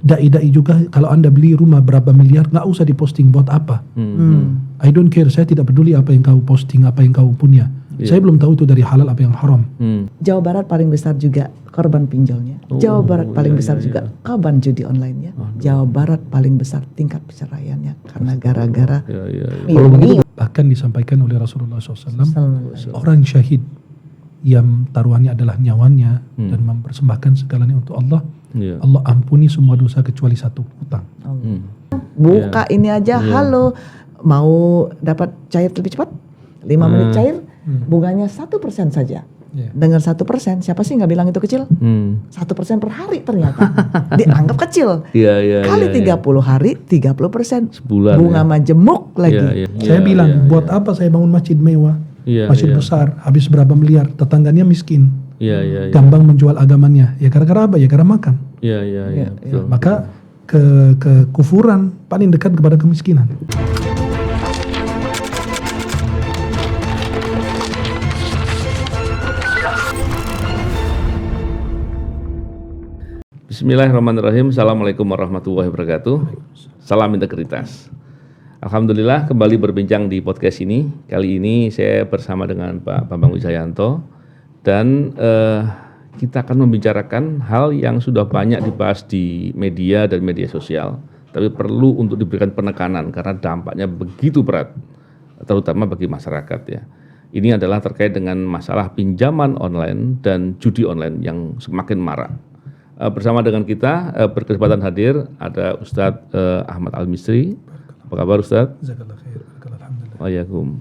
Dai-dai juga kalau Anda beli rumah berapa miliar nggak usah diposting, buat apa? I don't care, saya tidak peduli apa yang kau posting, apa yang kau punya. Saya belum tahu itu dari halal apa yang haram. Jawa Barat paling besar juga korban pinjolnya. Jawa Barat paling besar juga korban judi online-nya. Jawa Barat paling besar tingkat perceraiannya karena gara-gara Kalau begitu bahkan disampaikan oleh Rasulullah SAW, orang syahid yang taruhannya adalah nyawanya dan mempersembahkan segalanya untuk Allah, Allah ampuni semua dosa kecuali satu, hutang. Buka ini aja, halo, mau dapat cair lebih cepat, 5 menit cair, bunganya 1% saja. Dengan 1%, siapa sih nggak bilang itu kecil? 1% per hari ternyata dianggap kecil. Kali 30 hari, 30%. Sebulan, bunga majemuk lagi. Saya bilang, buat apa saya bangun masjid mewah, masjid besar, habis berapa miliar, tetangganya miskin, gampang menjual agamanya. Ya gara-gara apa? Ya karena makan. Betul. Maka kekufuran paling dekat kepada kemiskinan. Bismillahirrahmanirrahim. Assalamualaikum warahmatullahi wabarakatuh. Salam integritas. Alhamdulillah kembali berbincang di podcast ini. Kali ini saya bersama dengan Pak Bambang Wijayanto dan kita akan membicarakan hal yang sudah banyak dibahas di media dan media sosial, tapi perlu untuk diberikan penekanan karena dampaknya begitu berat, terutama bagi masyarakat ya. Ini adalah terkait dengan masalah pinjaman online dan judi online yang semakin marak. Bersama dengan kita berkesempatan hadir ada Ustadz Ahmad Al-Misri. Apa kabar Ustadz? Waalaikumsalam.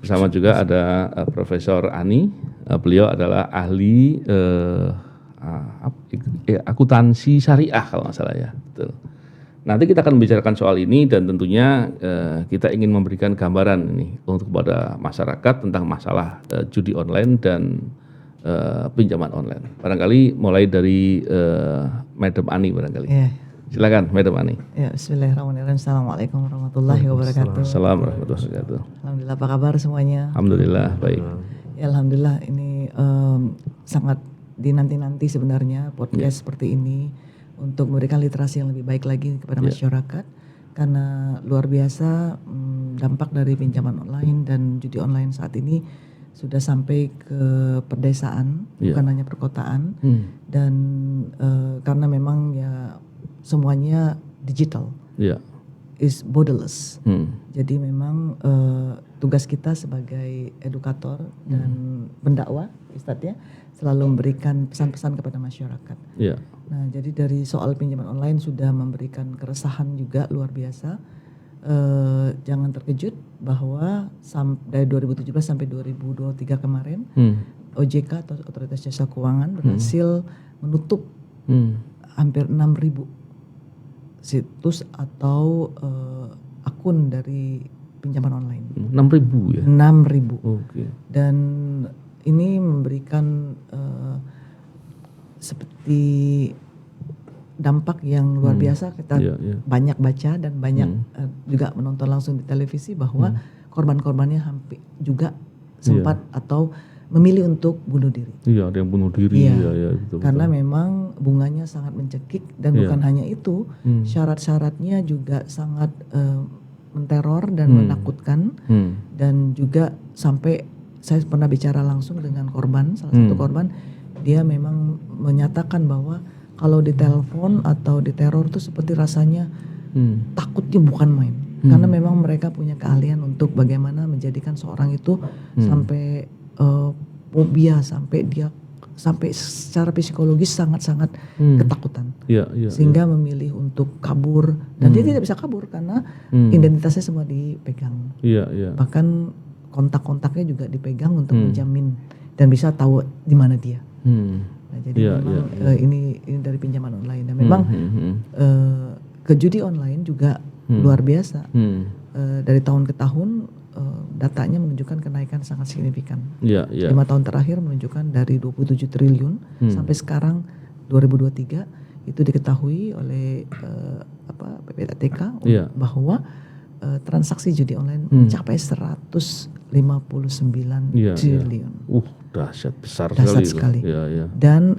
Bersama juga ada Profesor Ani. Beliau adalah ahli akuntansi syariah kalau nggak salah ya. Betul. Nanti kita akan membicarakan soal ini dan tentunya kita ingin memberikan gambaran ini untuk kepada masyarakat tentang masalah judi online dan pinjaman online. Barangkali mulai dari Madam Ani barangkali. Silakan Madam Ani. Bismillahirrahmanirrahim. Assalamualaikum warahmatullahi wabarakatuh. Assalamualaikum warahmatullahi wabarakatuh. Alhamdulillah, apa kabar semuanya? Alhamdulillah baik. Ya, alhamdulillah ini sangat dinanti-nanti sebenarnya podcast seperti ini untuk memberikan literasi yang lebih baik lagi kepada masyarakat karena luar biasa dampak dari pinjaman online dan judi online saat ini sudah sampai ke pedesaan, bukan hanya perkotaan, dan karena memang ya semuanya digital, is borderless. Jadi memang tugas kita sebagai edukator dan pendakwah, Ustadz ya, selalu memberikan pesan-pesan kepada masyarakat. Nah, jadi dari soal pinjaman online sudah memberikan keresahan juga luar biasa. Jangan terkejut bahwa dari 2017 sampai 2023 kemarin OJK atau Otoritas Jasa Keuangan berhasil menutup hampir 6.000 situs atau akun dari pinjaman online. 6.000 ya? 6.000. Okay. Dan ini memberikan seperti dampak yang luar biasa. Kita banyak baca dan banyak juga menonton langsung di televisi bahwa korban-korbannya hampir juga sempat atau memilih untuk bunuh diri. Iya, ada yang bunuh diri. Betul, karena memang bunganya sangat mencekik dan bukan hanya itu, syarat-syaratnya juga sangat menteror dan menakutkan dan juga sampai saya pernah bicara langsung dengan korban, salah satu korban, dia memang menyatakan bahwa kalau ditelepon atau diteror tuh seperti rasanya takutnya bukan main. Karena memang mereka punya keahlian untuk bagaimana menjadikan seorang itu sampai fobia, sampai secara psikologis sangat-sangat ketakutan. Sehingga memilih untuk kabur dan dia tidak bisa kabur karena identitasnya semua dipegang. Bahkan kontak-kontaknya juga dipegang untuk menjamin dan bisa tahu di mana dia. Nah, jadi memang ini dari pinjaman online dan memang ke judi online juga luar biasa. Dari tahun ke tahun datanya menunjukkan kenaikan sangat signifikan. 5 tahun terakhir menunjukkan dari 27 triliun sampai sekarang 2023 itu diketahui oleh PPATK bahwa transaksi judi online mencapai 159 triliun. Dahsyat, besar sekali. Dan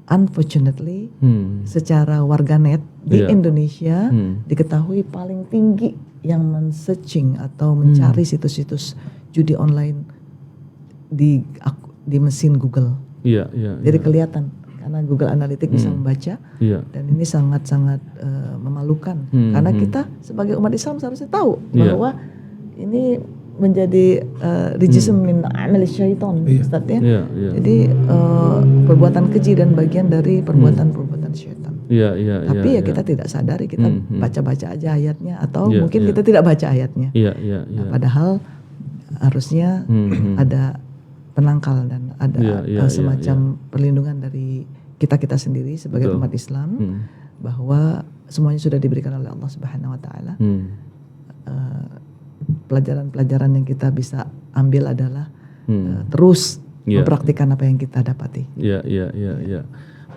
unfortunately secara warganet di Indonesia diketahui paling tinggi yang men-searching atau mencari situs-situs judi online di mesin Google. Jadi kelihatan karena Google Analytics bisa membaca dan ini sangat-sangat memalukan karena kita sebagai umat Islam seharusnya tahu bahwa ini menjadi rijisum min amal syaitan, Ustaz ya. Jadi perbuatan keji dan bagian dari perbuatan-perbuatan syaitan. Tapi kita tidak sadari, kita baca-baca aja ayatnya atau mungkin kita tidak baca ayatnya. Nah, padahal harusnya ada penangkal dan ada semacam perlindungan dari kita sendiri sebagai umat Islam bahwa semuanya sudah diberikan oleh Allah Subhanahu wa taala. Pelajaran-pelajaran yang kita bisa ambil adalah terus mempraktikkan apa yang kita dapati.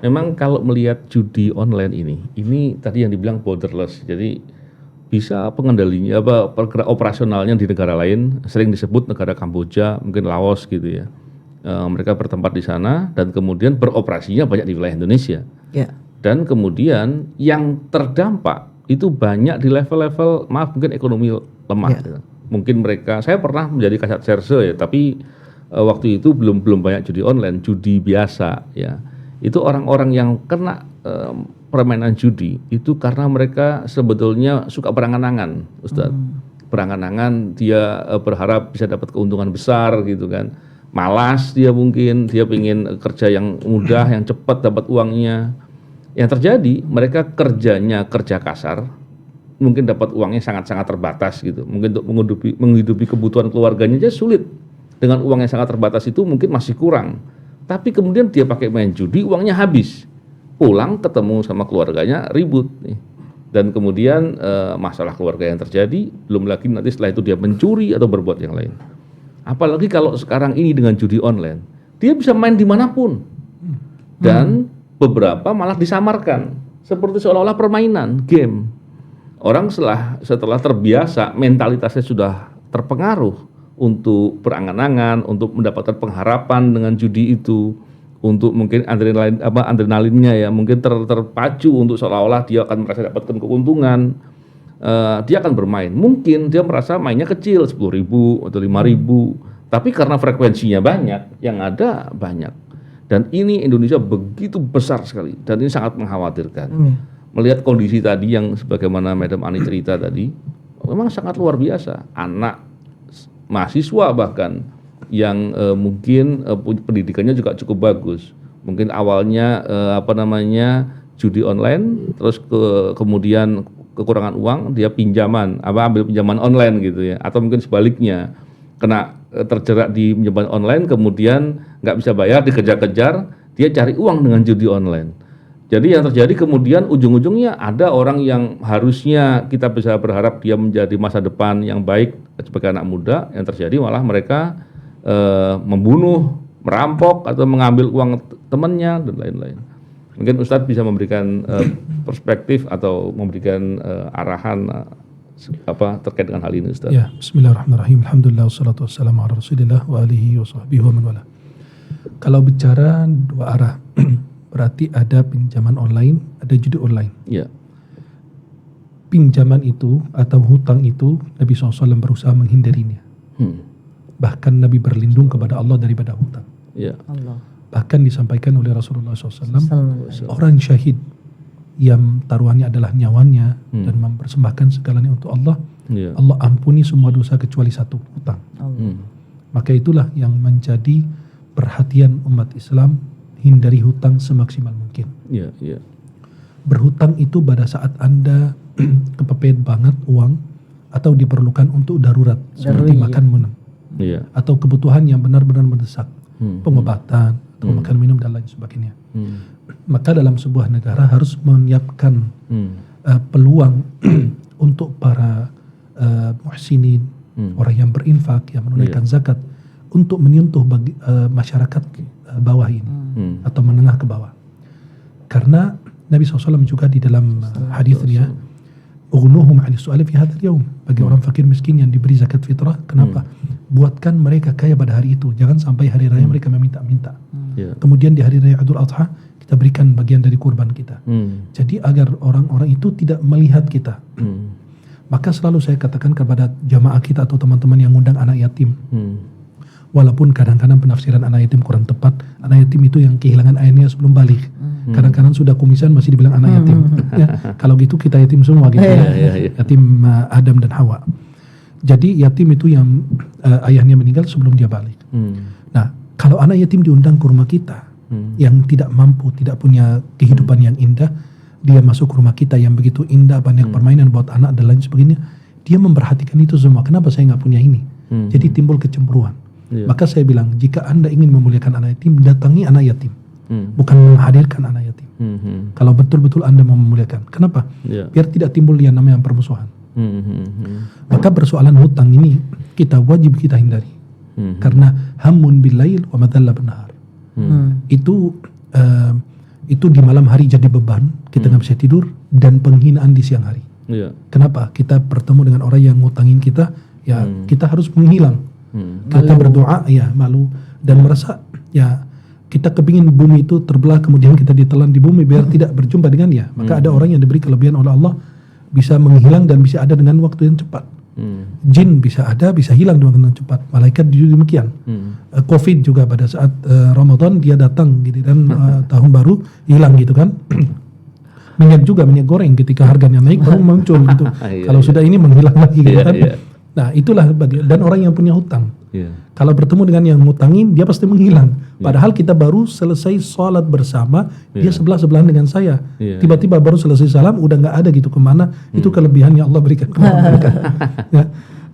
Memang kalau melihat judi online ini tadi yang dibilang borderless, jadi bisa pengendalinya operasionalnya di negara lain, sering disebut negara Kamboja, mungkin Laos gitu ya. Mereka bertempat di sana dan kemudian beroperasinya banyak di wilayah Indonesia. Dan kemudian yang terdampak itu banyak di level-level mungkin ekonomi lemah. Gitu. Mungkin mereka, saya pernah menjadi kasat serse ya, tapi waktu itu belum banyak judi online, judi biasa ya. Itu orang-orang yang kena permainan judi itu karena mereka sebetulnya suka berangan-angan, Ustadz. Berangan-angan, dia berharap bisa dapat keuntungan besar gitu kan. Malas dia mungkin, dia ingin kerja yang mudah, yang cepat dapat uangnya. Yang terjadi, mereka kerjanya kerja kasar, mungkin dapat uangnya sangat-sangat terbatas gitu. Mungkin untuk menghidupi kebutuhan keluarganya aja sulit. Dengan uang yang sangat terbatas itu mungkin masih kurang. Tapi kemudian dia pakai main judi, uangnya habis. Pulang ketemu sama keluarganya ribut nih. Dan kemudian masalah keluarga yang terjadi, belum lagi nanti setelah itu dia mencuri atau berbuat yang lain. Apalagi kalau sekarang ini dengan judi online, dia bisa main dimanapun. Dan beberapa malah disamarkan seperti seolah-olah permainan game. Orang setelah terbiasa, mentalitasnya sudah terpengaruh untuk berangan-angan, untuk mendapatkan pengharapan dengan judi itu, untuk mungkin adrenalinnya ya mungkin terpacu untuk seolah-olah dia akan merasa dapatkan keuntungan. Dia akan bermain. Mungkin dia merasa mainnya kecil 10.000 atau 5.000, tapi karena frekuensinya banyak, yang ada banyak. Dan ini Indonesia begitu besar sekali dan ini sangat mengkhawatirkan. Melihat kondisi tadi yang sebagaimana Madam Ani cerita tadi, memang sangat luar biasa. Anak mahasiswa bahkan yang mungkin pendidikannya juga cukup bagus. Mungkin awalnya judi online, terus kemudian kekurangan uang, dia ambil pinjaman online gitu ya, atau mungkin sebaliknya kena terjerat di pinjaman online, kemudian nggak bisa bayar, dikejar-kejar, dia cari uang dengan judi online. Jadi yang terjadi kemudian ujung-ujungnya ada orang yang harusnya kita bisa berharap dia menjadi masa depan yang baik sebagai anak muda, yang terjadi malah mereka membunuh, merampok atau mengambil uang temannya dan lain-lain. Mungkin Ustadz bisa memberikan perspektif atau memberikan arahan terkait dengan hal ini, Ustadz. Ya, bismillahirrahmanirrahim. Alhamdulillah wassalatu wassalamu ala Rasulillah wa alihi wa sahbihi wa man wala. Kalau bicara dua arah, berarti ada pinjaman online, ada judi online. Ya. Pinjaman itu atau hutang itu Nabi SAW berusaha menghindarinya. Bahkan Nabi berlindung kepada Allah daripada hutang. Ya. Allah. Bahkan disampaikan oleh Rasulullah SAW, orang syahid yang taruhannya adalah nyawanya dan mempersembahkan segalanya untuk Allah, Allah ampuni semua dosa kecuali satu, hutang. Maka itulah yang menjadi perhatian umat Islam, hindari hutang semaksimal mungkin. Berhutang itu pada saat Anda kepepet banget uang atau diperlukan untuk darurat seperti makan minum, atau kebutuhan yang benar-benar mendesak, pengobatan atau makan minum dan lain sebagainya. Maka dalam sebuah negara harus menyiapkan peluang untuk para muhsinin, orang yang berinfak, yang menunaikan zakat, untuk menyentuh masyarakat bawah ini atau menengah ke bawah. Karena Nabi SAW juga di dalam hadisnya Ughnuhum 'anis su'ali fi hadzal yaum. Bagi orang fakir miskin yang diberi zakat fitrah, kenapa? Buatkan mereka kaya pada hari itu. Jangan sampai hari raya mereka meminta-minta. Kemudian di hari raya Idul Adha kita berikan bagian dari kurban kita. Jadi agar orang-orang itu tidak melihat kita. Maka selalu saya katakan kepada jamaah kita atau teman-teman yang ngundang anak yatim. Walaupun kadang-kadang penafsiran anak yatim kurang tepat. Anak yatim itu yang kehilangan ayahnya sebelum balik. Kadang-kadang sudah kumisan masih dibilang anak yatim. Ya, kalau gitu kita yatim semua gitu. Yatim Adam dan Hawa. Jadi yatim itu yang ayahnya meninggal sebelum dia balik. Nah, kalau anak yatim diundang ke rumah kita yang tidak mampu, tidak punya kehidupan yang indah, dia masuk ke rumah kita yang begitu indah, banyak permainan buat anak dan lain sebagainya, dia memperhatikan itu semua. Kenapa saya nggak punya ini? Jadi timbul kecemburuan. Maka saya bilang, jika Anda ingin memuliakan anak yatim, datangi anak yatim, bukan menghadirkan anak yatim. Kalau betul-betul Anda mau memuliakan, kenapa? Biar tidak timbul yang namanya permusuhan. Maka persoalan hutang ini kita wajib kita hindari, karena hamun bilail wa madalla benahar. Itu di malam hari jadi beban, kita nggak bisa tidur, dan penghinaan di siang hari. Kenapa? Kita bertemu dengan orang yang ngutangin kita, ya kita harus menghilang. Kita berdoa, ya malu, dan merasa ya kita kepingin bumi itu terbelah, kemudian kita ditelan di bumi biar tidak berjumpa dengan dia. Maka ada orang yang diberi kelebihan oleh Allah, bisa menghilang dan bisa ada dengan waktu yang cepat. Jin bisa ada, bisa hilang dengan waktu yang cepat. Malaikat juga demikian. Covid juga pada saat Ramadan dia datang gitu, dan tahun baru hilang gitu kan. Minyak juga, minyak goreng ketika harganya naik baru muncul gitu. Kalau sudah ini menghilang lagi gitu kan. Nah itulah dan orang yang punya hutang. Kalau bertemu dengan yang ngutangin, dia pasti menghilang. Padahal kita baru selesai sholat bersama, dia sebelah-sebelahan dengan saya. Tiba-tiba baru selesai salam, udah nggak ada gitu kemana. Itu kelebihan yang Allah berikan kepada mereka. Ya.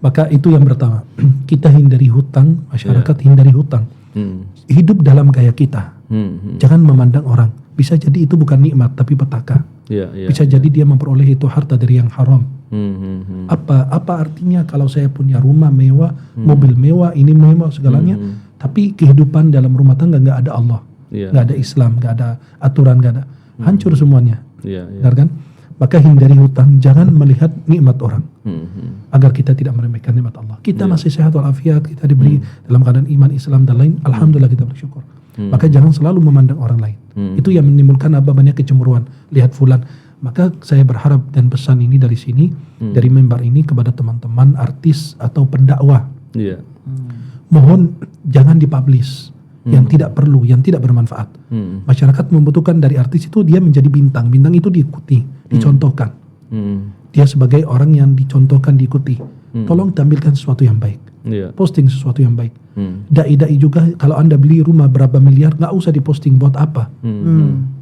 Maka itu yang pertama. Kita hindari hutang, masyarakat hindari hutang. Hidup dalam gaya kita. Jangan memandang orang. Bisa jadi itu bukan nikmat tapi petaka. Bisa jadi dia memperoleh itu harta dari yang haram. Apa artinya kalau saya punya rumah mewah, mobil mewah, ini mewah segalanya, tapi kehidupan dalam rumah tangga nggak ada Allah, nggak ada Islam, nggak ada aturan, nggak ada, hancur semuanya. Benar kan? Maka hindari hutang, jangan melihat nikmat orang, agar kita tidak meremehkan nikmat Allah. Kita masih sehat walafiat, kita diberi dalam keadaan iman, Islam dan lain, alhamdulillah kita bersyukur. Maka jangan selalu memandang orang lain. Itu yang menimbulkan banyak kecemburuan. Lihat fulan. Maka saya berharap dan pesan ini dari sini, dari mimbar ini kepada teman-teman artis atau pendakwah. Mohon jangan dipublish yang tidak perlu, yang tidak bermanfaat. Masyarakat membutuhkan dari artis itu dia menjadi bintang. Bintang itu diikuti, dicontohkan. Dia sebagai orang yang dicontohkan, diikuti. Tolong tampilkan sesuatu yang baik. Posting sesuatu yang baik. Dai-dai juga, kalau Anda beli rumah berapa miliar, nggak usah diposting, buat apa?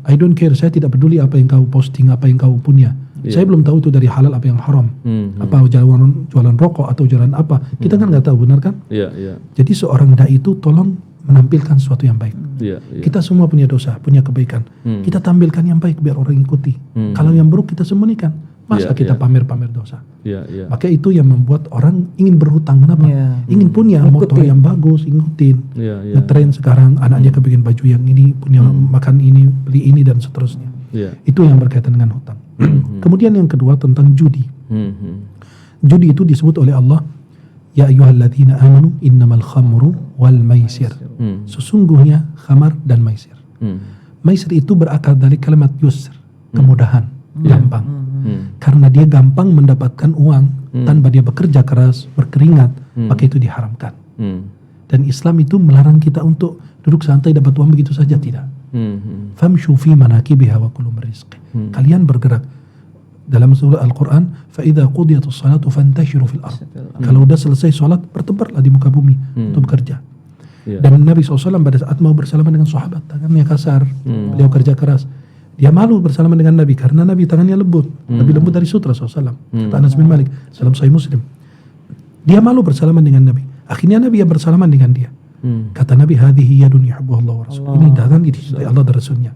I don't care, saya tidak peduli apa yang kau posting, apa yang kau punya. Saya belum tahu itu dari halal apa yang haram. Apa jualan rokok atau jualan apa, kita kan nggak tahu, benar kan? Jadi seorang dai itu tolong menampilkan sesuatu yang baik. Kita semua punya dosa, punya kebaikan. Kita tampilkan yang baik biar orang ikuti. Kalau yang buruk kita sembunyikan. Masa kita pamer-pamer dosa. Maka itu yang membuat orang ingin berhutang. Kenapa? Ingin punya motor yang bagus, ikutin. Ngetren sekarang, anaknya kepingin baju yang ini, punya makan ini, beli ini dan seterusnya. Itu yang berkaitan dengan hutang. Kemudian yang kedua tentang judi. Judi itu disebut oleh Allah, ya ayyuhalladzina amanu innamal khamru wal maisir. Sesungguhnya khamar dan maisir. Maisir itu berakar dari kalimat yusr, kemudahan, gampang. Karena dia gampang mendapatkan uang tanpa dia bekerja keras, berkeringat, maka itu diharamkan. Dan Islam itu melarang kita untuk duduk santai dapat uang begitu saja, tidak. Famshu fi manakibiha wa kulu min rizqi. Kalian bergerak. Dalam surah Al-Quran, فَإِذَا قُضِيَتُ الصَّلَاةُ فَانْتَشِرُوا فِي الْأَرْضِ. Kalau sudah selesai sholat, bertebarlah di muka bumi untuk bekerja. Dan Nabi SAW pada saat mau bersalaman dengan sahabat, tangannya kasar, beliau kerja keras. Dia malu bersalaman dengan Nabi karena Nabi tangannya lembut, lebih lembut dari sutra SAW. Kata Anas bin Malik dalam Sahih Muslim. Dia malu bersalaman dengan Nabi. Akhirnya Nabi yang bersalaman dengan dia. Kata Nabi, hadhihi yadun yuhibbuha Allah wa rasuluh. Ini datang dicintai Allah dan Rasulnya.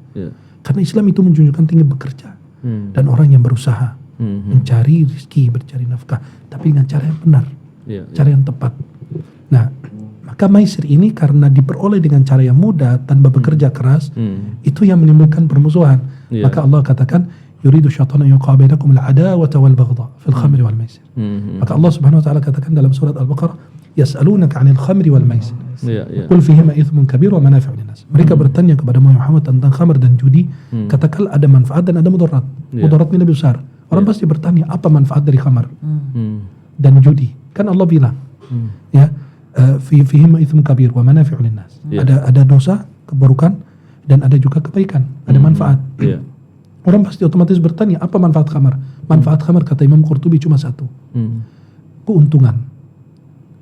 Karena Islam itu menunjukkan tinggi bekerja dan orang yang berusaha mencari rezeki, mencari nafkah, tapi dengan cara yang benar, cara yang tepat. Nah, maka maisir ini karena diperoleh dengan cara yang mudah tanpa bekerja keras, itu yang menimbulkan permusuhan. Maka Allah katakan, yuridu syaitanu an yuqa bainakum al-adawata wal baghdha fil khamri wal maisir. Maka Allah Subhanahu wa taala katakan dalam surat Al-Baqarah, yas'alunaka 'anil khamri wal maisir. Qul fihima ithmun kabir wa manafi'u linnas. Mereka bertanya kepada Muhammad tentang khamr dan judi, katakan ada manfaat dan ada mudarat. Mudaratnya lebih besar. Orang pasti bertanya, apa manfaat dari khamr dan judi? Kan Allah bilang, ya, fihima ithmun kabir wa manafi'u linnas. Ada dosa, keburukan, dan ada juga kebaikan, ada manfaat. Orang pasti otomatis bertanya, apa manfaat khamar? Manfaat khamar kata Imam Qurtubi cuma satu, keuntungan.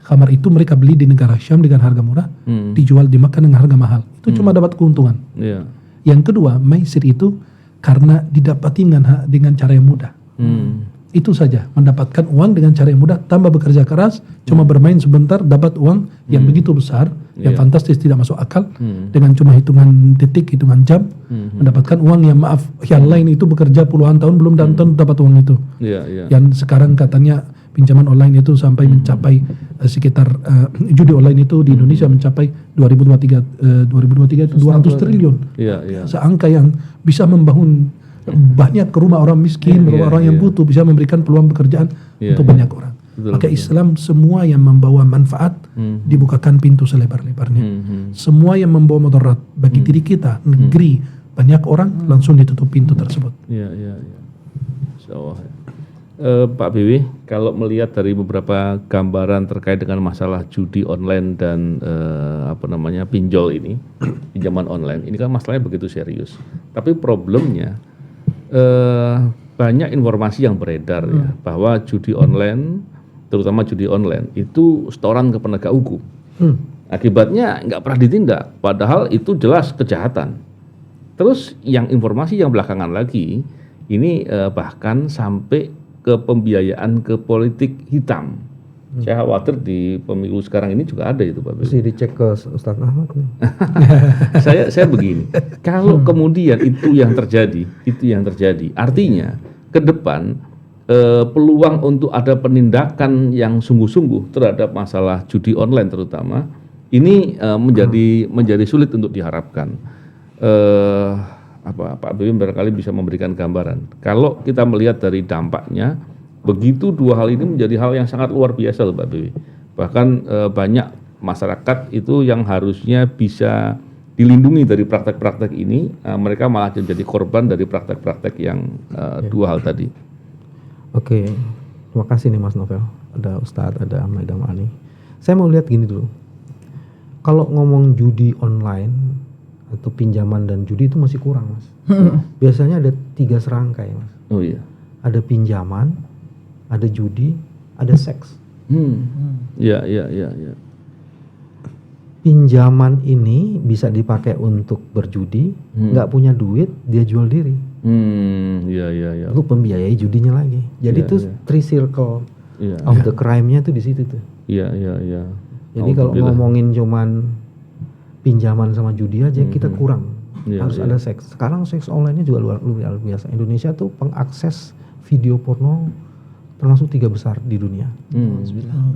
Khamar itu mereka beli di negara Syam dengan harga murah, dijual di Makkah dengan harga mahal. Itu cuma dapat keuntungan. Yang kedua, maisir itu karena didapati dengan cara yang mudah. Itu saja, mendapatkan uang dengan cara yang mudah, tanpa bekerja keras, cuma bermain sebentar, dapat uang yang begitu besar, yang fantastis, tidak masuk akal, dengan cuma hitungan detik, hitungan jam, mendapatkan uang yang yang lain itu bekerja puluhan tahun belum dapat uang itu. Yang sekarang katanya pinjaman online itu sampai mencapai sekitar judi online itu di Indonesia mencapai 2023 itu 200 triliun. Seangka yang bisa membangun banyak rumah orang miskin, orang yang butuh, bisa memberikan peluang pekerjaan untuk banyak orang. Maka Islam semua yang membawa manfaat dibukakan pintu selebar-lebarnya. Semua yang membawa mudarat bagi diri kita, negeri, banyak orang langsung ditutup pintu tersebut. Insyaallah. Pak BW, kalau melihat dari beberapa gambaran terkait dengan masalah judi online dan pinjol ini, pinjaman online, ini kan masalahnya begitu serius. Tapi problemnya banyak informasi yang beredar ya, bahwa judi online, terutama judi online itu setoran ke penegak hukum. Akibatnya nggak pernah ditindak, padahal itu jelas kejahatan. Terus yang informasi yang belakangan lagi ini bahkan sampai ke pembiayaan ke politik hitam. Saya khawatir di pemilu sekarang ini juga ada itu, Pak. Mesti dicek ke Ustaz Ahmad nih. saya begini, kalau kemudian itu yang terjadi, artinya ke depan peluang untuk ada penindakan yang sungguh-sungguh terhadap masalah judi online terutama ini menjadi sulit untuk diharapkan. Pak Bim barangkali bisa memberikan gambaran. Kalau kita melihat dari dampaknya, begitu dua hal ini menjadi hal yang sangat luar biasa loh Pak Bim. Bahkan banyak masyarakat itu yang harusnya bisa dilindungi dari praktek-praktek ini, mereka malah jadi korban dari praktek-praktek yang dua hal tadi. Oke, terima kasih nih Mas Novel. Ada Ustadz, ada Ahmad Damani. Saya mau lihat gini dulu. Kalau ngomong judi online atau pinjaman dan judi itu masih kurang, Mas. Biasanya ada 3 serangkai, Mas. Oh iya. Ada pinjaman, ada judi, ada seks. Iya. Pinjaman ini bisa dipakai untuk berjudi, nggak punya duit, dia jual diri. Iya. Lalu pembiayai judinya lagi. Jadi itu three circle of the crime-nya tuh di situ tuh. Iya. Jadi kalau ngomongin cuman pinjaman sama judi aja kita kurang. Harus ada seks. Sekarang seks online-nya juga luar biasa. Indonesia tuh pengakses video porno termasuk 3 besar di dunia.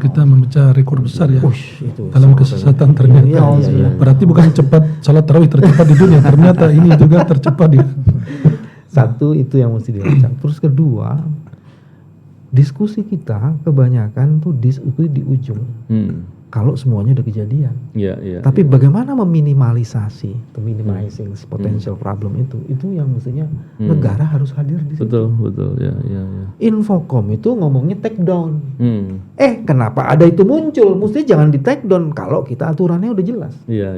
Kita memecah rekor besar ya. Itu dalam kesesatan ternyata. Iya. Berarti bukan cepat salat tarawih tercepat di dunia, ternyata ini juga tercepat ya. Satu itu yang mesti dilacak. Terus kedua, diskusi kita kebanyakan tuh diskusi di ujung. Kalau semuanya udah kejadian. Tapi bagaimana meminimalisasi, minimizing potential problem itu yang mestinya negara harus hadir di situ. Betul, ya. Infocom itu ngomongnya take down. Kenapa ada itu muncul? Mesti jangan di take down kalau kita aturannya udah jelas. Iya.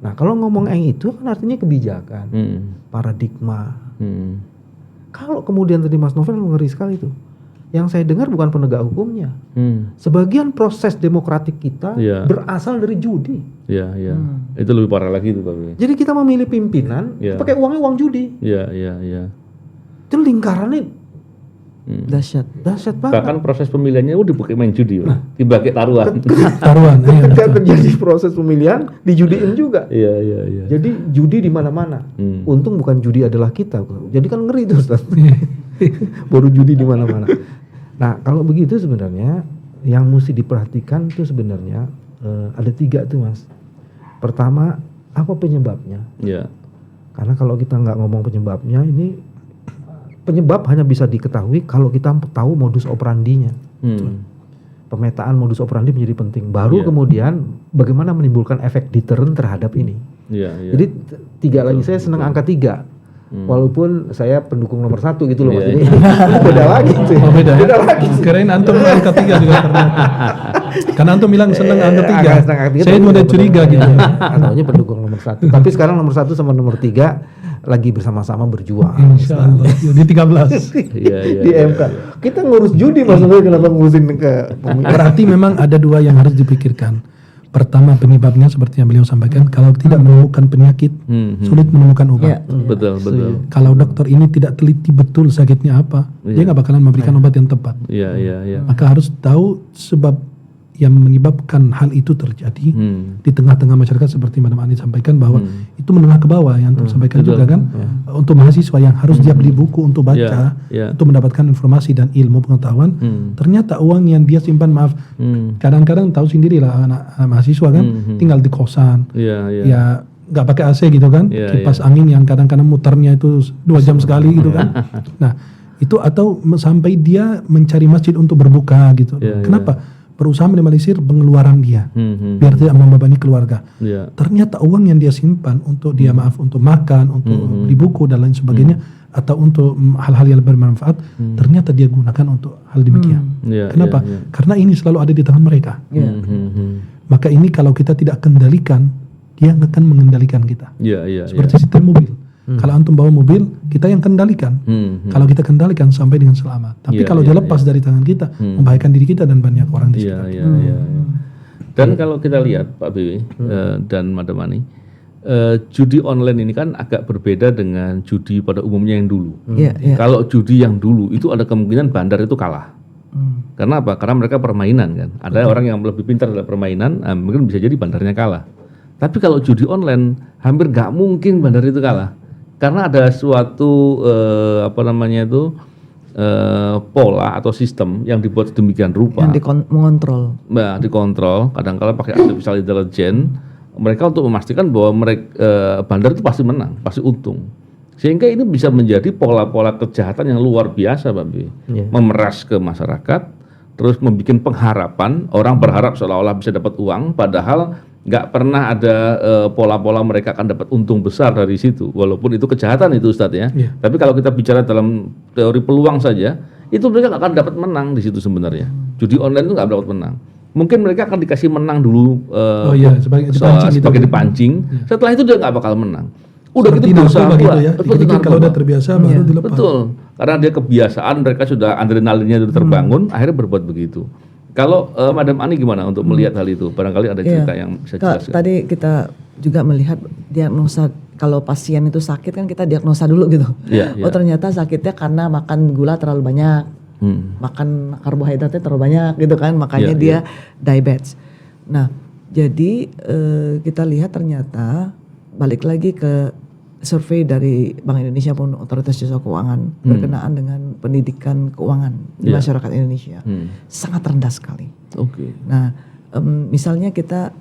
Nah, kalau ngomong itu kan artinya kebijakan, paradigma. Kalau kemudian tadi Mas Novel ngeri sekali itu. Yang saya dengar bukan penegak hukumnya. Sebagian proses demokratik kita berasal dari judi. Iya. Itu lebih parah lagi itu Pak. Jadi kita memilih pimpinan pakai uang judi. Iya. Itu lingkarannya dahsyat banget. Bahkan proses pemilihannya udah dipakai main judi, dipakai taruhan. Ketika terjadi proses pemilihan dijudiin juga. Iya. Jadi judi di mana-mana. Untung bukan judi adalah kita. Jadi kan ngeri tuh Ustaz. Baru judi di mana-mana. Nah, kalau begitu sebenarnya yang mesti diperhatikan itu sebenarnya ada 3 tuh Mas. Pertama, apa penyebabnya? Iya. Karena kalau kita nggak ngomong penyebabnya, ini penyebab hanya bisa diketahui kalau kita tahu modus operandinya. Pemetaan modus operandi menjadi penting. Baru kemudian bagaimana menimbulkan efek deterrent terhadap ini. Jadi lagi saya senang angka 3. Walaupun saya pendukung nomor 1 gitu loh Mas. Ini beda lagi tuh. Oh, beda lagi. Kirain antum angka 3 juga ternyata. Karena antum bilang senang angka 3. Saya mulai curiga gitu. Katanya pendukung nomor 1. Tapi sekarang nomor 1 sama nomor 3 lagi bersama-sama berjuang. Insyaallah. Di 13. Di MK. Kita ngurus judi maksudnya kenapa ngurusin ke Berarti memang ada 2 yang harus dipikirkan. Pertama, penyebabnya seperti yang beliau sampaikan, kalau tidak menemukan penyakit, sulit menemukan obat. Betul. Kalau dokter ini tidak teliti betul sakitnya apa, dia nggak bakalan memberikan obat yang tepat. Maka harus tahu sebab yang menyebabkan hal itu terjadi di tengah-tengah masyarakat, seperti Madam Ani sampaikan bahwa itu menengah ke bawah yang antum sampaikan juga kan, untuk mahasiswa yang harus dia beli buku untuk baca, untuk mendapatkan informasi dan ilmu pengetahuan, ternyata uang yang dia simpan, kadang-kadang tahu sendirilah anak mahasiswa kan, tinggal di kosan, ya nggak pakai AC gitu kan, kipas angin yang kadang-kadang muternya itu 2 jam sekali gitu kan. Nah itu, atau sampai dia mencari masjid untuk berbuka gitu. Kenapa? Berusaha minimalisir pengeluaran dia biar tidak membebani keluarga. Ternyata uang yang dia simpan untuk dia untuk makan, untuk beli buku dan lain sebagainya, atau untuk hal-hal yang bermanfaat, ternyata dia gunakan untuk hal demikian. Kenapa? Karena ini selalu ada di tangan mereka. Maka ini kalau kita tidak kendalikan, dia akan mengendalikan kita. Seperti sistem mobil. Kalau antum bawa mobil, kita yang kendalikan. Kalau kita kendalikan sampai dengan selamat. Tapi kalau dia lepas dari tangan kita, membahayakan diri kita dan banyak orang di sekitar. Dan kalau kita lihat Pak BW dan Madam Ani, judi online ini kan agak berbeda dengan judi pada umumnya yang dulu. Kalau judi yang dulu itu ada kemungkinan bandar itu kalah. Karena apa? Karena mereka permainan kan. Ada orang yang lebih pintar dalam permainan, mungkin bisa jadi bandarnya kalah. Tapi kalau judi online hampir nggak mungkin bandar itu kalah. Karena ada suatu pola atau sistem yang dibuat sedemikian rupa. Yang mengontrol. Dikontrol. Kadang-kala pakai artificial intelligence. Mereka untuk memastikan bahwa mereka bandar itu pasti menang, pasti untung. Sehingga ini bisa menjadi pola-pola kejahatan yang luar biasa, Pak B. Memeras ke masyarakat, terus membuat pengharapan, orang berharap seolah-olah bisa dapat uang, padahal nggak pernah ada pola-pola mereka akan dapat untung besar dari situ, walaupun itu kejahatan itu Ustadz ya. Tapi kalau kita bicara dalam teori peluang saja, itu mereka nggak akan dapat menang di situ sebenarnya. Judi online itu nggak dapat menang. Mungkin mereka akan dikasih menang dulu sebagai dipancing. Setelah itu dia nggak bakal menang. Udah seperti gitu dosa gitu ya. Dikit-dikit kalau udah terbiasa baru dilepas. Betul. Karena dia kebiasaan, mereka sudah adrenalinnya sudah terbangun, akhirnya berbuat begitu. Kalau Madam Ani gimana untuk melihat hal itu? Barangkali ada cerita yang bisa jelaskan. Tadi kita juga melihat diagnosa, kalau pasien itu sakit kan kita diagnosa dulu gitu. Oh ternyata sakitnya karena makan gula terlalu banyak, makan karbohidratnya terlalu banyak gitu kan, makanya dia diabetes. Nah jadi kita lihat ternyata balik lagi ke survei dari Bank Indonesia pun Otoritas Jasa Keuangan berkenaan dengan pendidikan keuangan di masyarakat Indonesia sangat rendah sekali. Nah, misalnya kita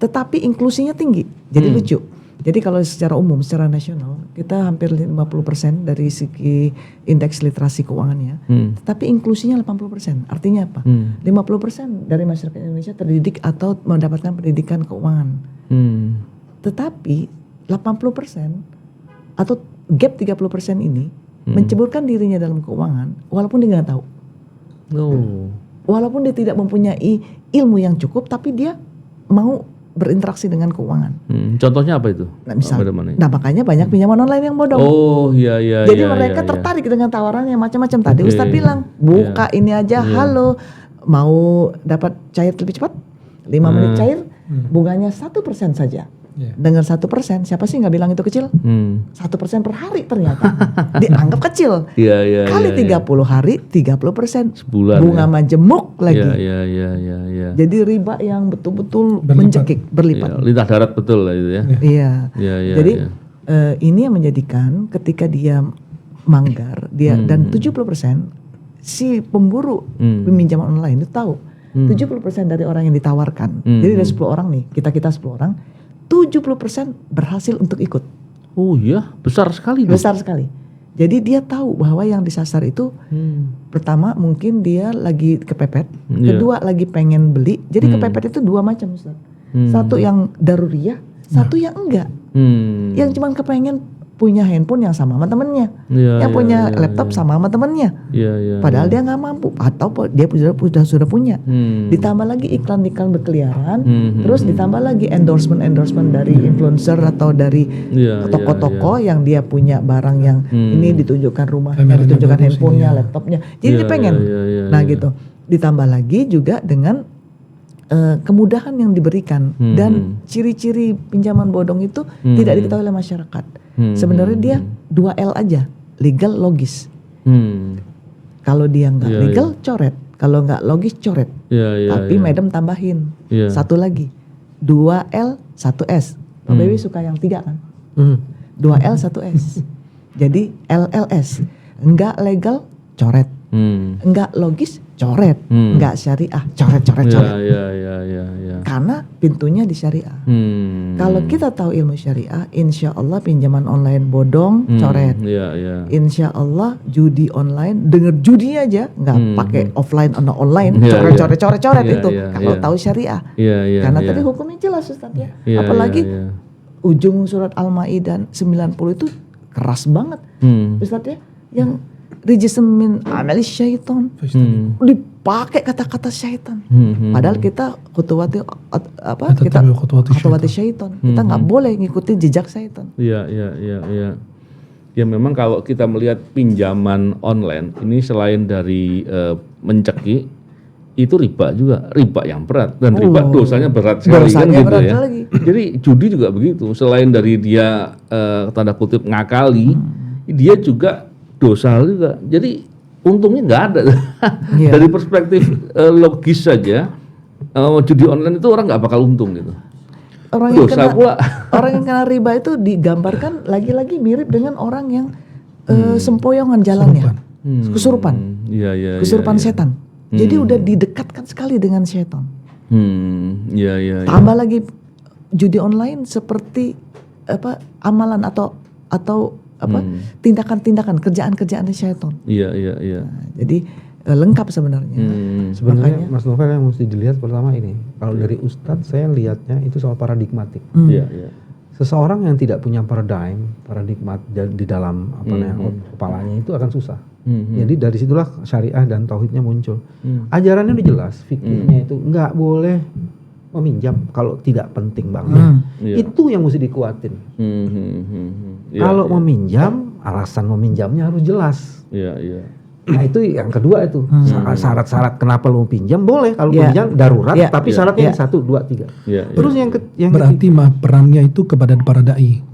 tetapi inklusinya tinggi. Jadi lucu. Jadi kalau secara umum, secara nasional kita hampir 50% dari segi indeks literasi keuangannya, tetapi inklusinya 80%. Artinya apa? 50% dari masyarakat Indonesia terdidik atau mendapatkan pendidikan keuangan. Tetapi 80% atau gap 30% ini menceburkan dirinya dalam keuangan walaupun dia nggak tahu. Walaupun dia tidak mempunyai ilmu yang cukup, tapi dia mau berinteraksi dengan keuangan. Contohnya apa itu? Nah makanya banyak pinjaman online yang bodong. Jadi mereka tertarik dengan tawaran yang macam-macam. Tadi Ustadz bilang buka ini aja, halo mau dapat cair lebih cepat, 5 menit cair, bunganya 1% saja. Dengan 1%, siapa sih nggak bilang itu kecil? 1% per hari ternyata dianggap kecil. Kali 30 hari, 30%. Sebulan. Bunga majemuk lagi. Jadi riba yang betul-betul mencekik, berlipat. Lintah darat betul lah itu ya. Jadi ini yang menjadikan ketika dia manggar, dan 70% si pemburu peminjaman online itu tahu. 70% dari orang yang ditawarkan. Jadi dari 10 orang nih, kita 10 orang. 70% berhasil untuk ikut. Oh iya, besar sekali. Besar sekali. Jadi dia tahu bahwa yang disasar itu pertama mungkin dia lagi kepepet, kedua lagi pengen beli. Jadi kepepet itu dua macam, Ustaz. Satu yang daruriyah, satu yang enggak. Yang cuman kepengen punya handphone yang sama sama temennya, yang punya laptop sama sama temennya. Padahal dia nggak mampu atau dia sudah punya. Ditambah lagi iklan-iklan berkeliaran, terus ditambah lagi endorsement dari influencer atau dari toko-toko yang dia punya barang yang ini ditunjukkan rumahnya, ditunjukkan handphonenya, laptopnya. Jadi dia pengen. Nah gitu. Ditambah lagi juga dengan kemudahan yang diberikan dan ciri-ciri pinjaman bodong itu tidak diketahui oleh masyarakat. Sebenarnya dia 2L aja, legal, logis. Kalau dia nggak legal, coret. Kalau nggak logis, coret. Tapi madam tambahin satu lagi, 2L 1S. Pak Bewi suka yang 3 kan? 2L 1S. Jadi LLS, nggak legal, coret. Nggak logis, coret. Nggak syariah, coret. Karena pintunya di syariah. Kalau kita tahu ilmu syariah, insya Allah pinjaman online bodong, coret. Insya Allah judi online, denger judi aja, nggak pakai offline atau online, coret itu. Kalau tahu syariah. Karena tadi hukumnya jelas, Ustaz ya. Apalagi ujung surat Al-Maidah 90 itu keras banget, Ustaz ya. Yang rijism min amali syaitan, dipakai kata-kata syaitan. Padahal kita khutuwati syaitan. Kita nggak boleh ngikutin jejak syaitan. Ya memang kalau kita melihat pinjaman online ini selain dari mencekik, itu riba juga, riba yang berat dan riba dosanya berat sekali kan gitu ya. Jadi judi juga begitu, selain dari dia tanda kutip ngakali, dia juga dosa juga. Jadi untungnya nggak ada. Dari perspektif logis saja, judi online itu orang nggak bakal untung gitu. Orang yang kena riba itu digambarkan lagi-lagi mirip dengan orang yang sempoyongan jalannya, kesurupan, kesurupan setan. Jadi udah didekatkan sekali dengan setan. Tambah lagi judi online seperti amalan atau tindakan-tindakan, kerjaan-kerjaan syaitan. Nah, jadi lengkap sebenarnya. Sebenarnya Mas Novel yang mesti dilihat pertama ini. Kalau dari Ustadz saya lihatnya itu soal paradigmatik. Seseorang yang tidak punya paradigmat di dalam kepalanya itu akan susah. Jadi dari situlah syariah dan tauhidnya muncul. Ajarannya udah jelas, fikihnya itu nggak boleh meminjam kalau tidak penting banget. Itu yang mesti dikuatin. Kalau meminjam, alasan meminjamnya harus jelas. Nah itu yang kedua itu syarat-syarat kenapa lu pinjam boleh kalau pinjam darurat, tapi syaratnya 1, 2, 3. Terus yang berarti perannya itu kepada para dai.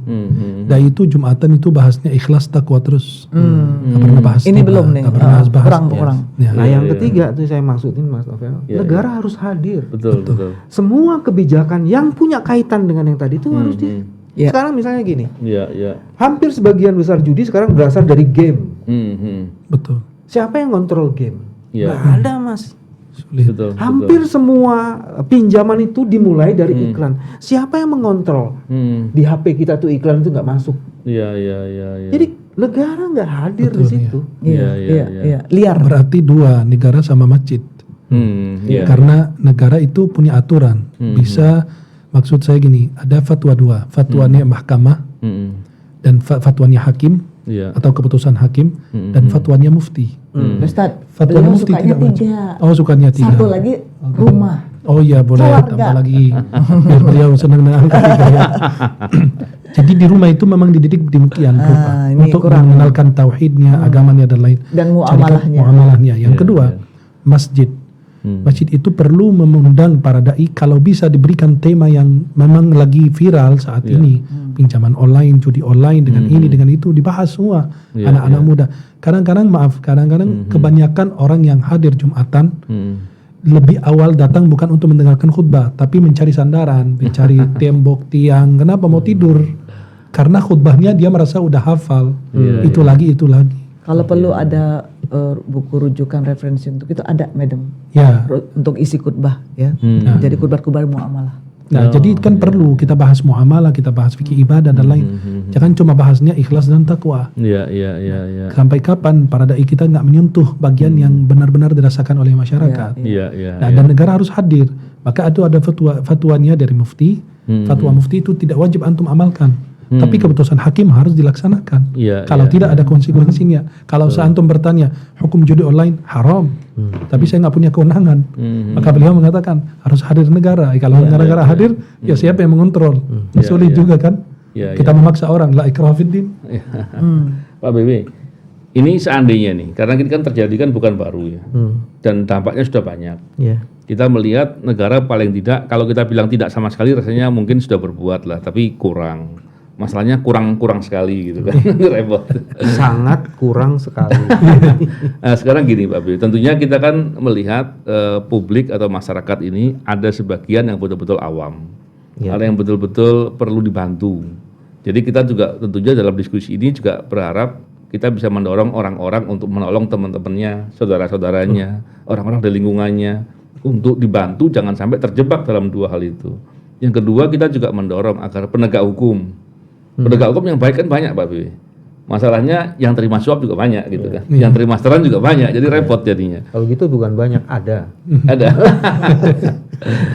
Dai itu Jumatan itu bahasnya ikhlas takwa terus. Gak pernah bahas. Ini belum nih. Kurang. Nah yang ketiga tuh saya maksudin Mas Novel, negara harus hadir. Betul. Semua kebijakan yang punya kaitan dengan yang tadi itu harus Sekarang misalnya gini, hampir sebagian besar judi sekarang berasal dari game. Betul. Siapa yang kontrol game? Nggak ada, Mas. Betul. Hampir semua pinjaman itu dimulai dari iklan. Siapa yang mengontrol? Di HP kita tuh iklan itu nggak masuk. Jadi negara nggak hadir di situ. Liar. Berarti dua, negara sama masjid. Karena negara itu punya aturan. Bisa, maksud saya gini, ada fatwa dua, fatwanya mahkamah dan fatwanya hakim atau keputusan hakim dan fatwanya mufti. Ustaz, fatwa beliau mufti sukanya tidak 3. Oh, sukanya 3. Satu lagi rumah. Oh iya boleh, tambah lagi biar beliau senang dengan angka 3 ya. Jadi di rumah itu memang dididik demikian untuk mengenalkan tauhidnya, agamanya dan lain. Dan muamalahnya. Yang kedua, masjid. Masjid itu perlu mengundang para dai kalau bisa diberikan tema yang memang lagi viral saat ini, pinjaman online, judi online dengan ini dengan itu dibahas semua anak-anak muda. Kadang-kadang kebanyakan orang yang hadir Jumatan lebih awal datang bukan untuk mendengarkan khutbah, tapi mencari sandaran, mencari tembok, tiang. Kenapa mau tidur? Karena khutbahnya dia merasa udah hafal. Itu lagi. Kalau perlu ada buku rujukan referensi untuk itu ada, madam. Ya. Untuk isi khutbah ya. Jadi khutbah muamalah. Nah, jadi kan perlu kita bahas muamalah, kita bahas fikih ibadah dan lain. Jangan cuma bahasnya ikhlas dan takwa. Iya. Sampai kapan para dai kita nggak menyentuh bagian yang benar-benar dirasakan oleh masyarakat. Iya. Nah, dan negara harus hadir. Maka itu ada fatwanya dari mufti. Fatwa mufti itu tidak wajib antum amalkan. Tapi keputusan hakim harus dilaksanakan. Kalau tidak ada konsekuensinya. Kalau seantum bertanya hukum judi online haram, tapi saya nggak punya kewenangan, maka beliau mengatakan harus hadir negara. Kalau negara hadir, ya siapa yang mengontrol? Sulit juga kan? Kita memaksa orang, la ikraha fiddin. Pak BB, ini seandainya nih, karena ini kan terjadi kan bukan baru ya, dan dampaknya sudah banyak. Kita melihat negara paling tidak, kalau kita bilang tidak sama sekali, rasanya mungkin sudah berbuat lah, tapi kurang. Masalahnya kurang sekali gitu kan, repot. Sangat kurang sekali. Nah, sekarang gini Pak B, tentunya kita kan melihat publik atau masyarakat ini ada sebagian yang betul-betul awam, ada yang betul-betul perlu dibantu. Jadi kita juga tentunya dalam diskusi ini juga berharap kita bisa mendorong orang-orang untuk menolong teman-temannya, saudara-saudaranya, orang-orang di lingkungannya untuk dibantu jangan sampai terjebak dalam dua hal itu. Yang kedua kita juga mendorong agar penegak hukum yang baik kan banyak Pak B. Masalahnya yang terima suap juga banyak gitu kan. Yang terima setoran juga banyak, jadi repot jadinya. Kalau gitu bukan banyak, ada.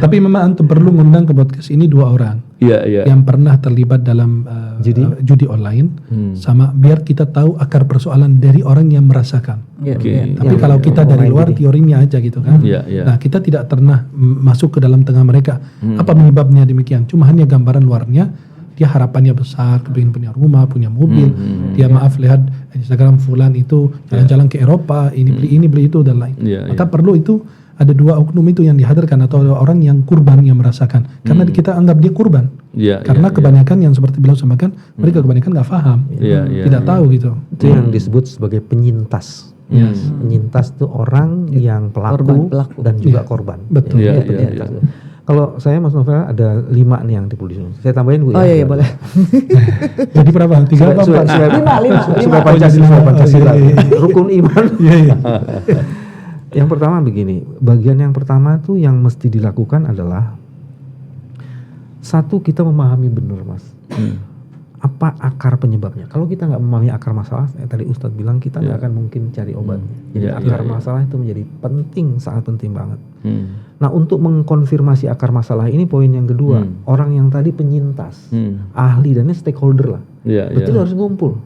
Tapi memang antum perlu ngundang ke podcast ini 2 orang. Yang pernah terlibat dalam judi online, sama biar kita tahu akar persoalan dari orang yang merasakan. Tapi kalau kita dari luar teorinya aja gitu kan. Nah, kita tidak pernah masuk ke dalam tengah mereka. Apa penyebabnya demikian? Cuma hanya gambaran luarnya. Dia harapannya besar, kepingin punya rumah, punya mobil. Dia maaf lihat Instagram fulan itu jalan-jalan ke Eropa, ini beli itu dan lain. Maka perlu itu ada 2 oknum itu yang dihadirkan atau orang yang kurban yang merasakan. Karena kita anggap dia kurban. Karena kebanyakan yang seperti beliau sampaikan, mereka kebanyakan nggak paham, tidak tahu gitu. Itu yang disebut sebagai penyintas. Penyintas itu orang yang pelaku dan juga korban. Betul. Kalau saya Mas Novel ada 5 nih yang dipublis. Saya tambahin Bu. Iya boleh. Jadi berapa? 3 apa 4? Supaya Pancasila. Rukun iman. Yang pertama begini, bagian yang pertama tuh yang mesti dilakukan adalah satu, kita memahami benar Mas. Apa akar penyebabnya? Kalau kita nggak memahami akar masalah, tadi Ustadz bilang kita nggak akan mungkin cari obatnya. Jadi akar masalah itu menjadi penting, sangat penting banget. Nah, untuk mengkonfirmasi akar masalah ini poin yang kedua, orang yang tadi penyintas, ahli dan ini stakeholder lah, betul harus ngumpul,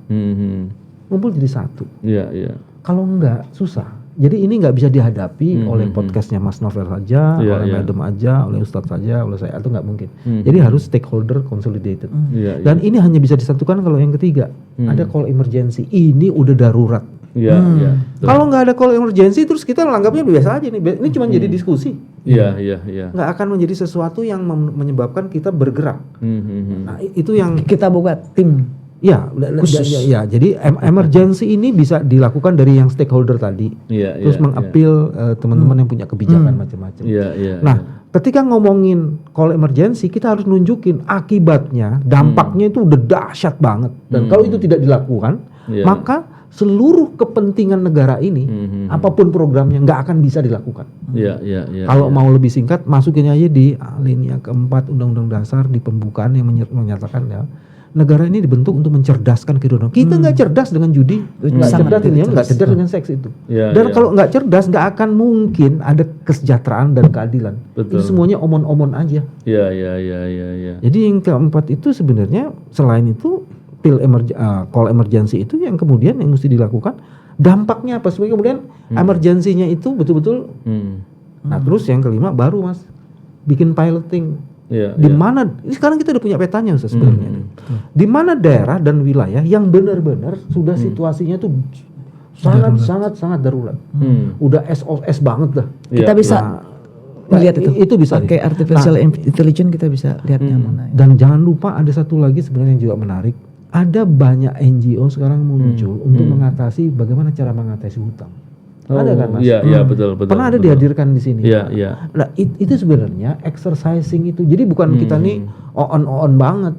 ngumpul jadi satu. Kalau enggak susah. Jadi ini nggak bisa dihadapi oleh podcastnya Mas Novel saja, oleh Madam aja, oleh Ustadz saja, oleh saya, itu nggak mungkin. Jadi harus stakeholder consolidated. Dan ini hanya bisa disatukan kalau yang ketiga ada call emergency. Ini udah darurat. Kalau nggak ada call emergency terus kita menganggapnya biasa aja nih. Ini cuma jadi diskusi. Nggak akan menjadi sesuatu yang menyebabkan kita bergerak. Nah, itu yang kita buat tim. Jadi emergency ini bisa dilakukan dari yang stakeholder tadi, terus mengapil teman-teman yang punya kebijakan macam-macam. Nah, ketika ngomongin call emergency, kita harus nunjukin akibatnya, dampaknya itu udah dahsyat banget. Dan kalau itu tidak dilakukan, maka seluruh kepentingan negara ini, apapun programnya nggak akan bisa dilakukan. Kalau mau lebih singkat, masukin aja di alinea keempat Undang-Undang Dasar di pembukaan yang menyatakan ya. Negara ini dibentuk untuk mencerdaskan kehidupan. Kita nggak cerdas dengan judi, nggak cerdas dengan seks itu. Dan kalau nggak cerdas, nggak akan mungkin ada kesejahteraan dan keadilan. Itu semuanya omon-omon aja. Jadi yang keempat itu sebenarnya selain itu call emergency itu yang kemudian yang mesti dilakukan. Dampaknya apa? Supaya kemudian emergensinya itu betul-betul. Nah terus yang kelima baru Mas bikin piloting. Di mana sekarang kita udah punya petanya Ustaz sebenarnya. Di mana daerah dan wilayah yang benar-benar sudah situasinya tuh sangat darurat. Udah SOS banget dah. Kita bisa melihat itu bisa pakai artificial intelligence, kita bisa lihatnya mana. Dan jangan lupa ada satu lagi sebenarnya yang juga menarik. Ada banyak NGO sekarang muncul untuk mengatasi bagaimana cara mengatasi hutang. Ada kan Mas? Iya betul. Pernah ada dihadirkan di sini. Nah, itu sebenarnya exercising itu. Jadi bukan kita nih on banget.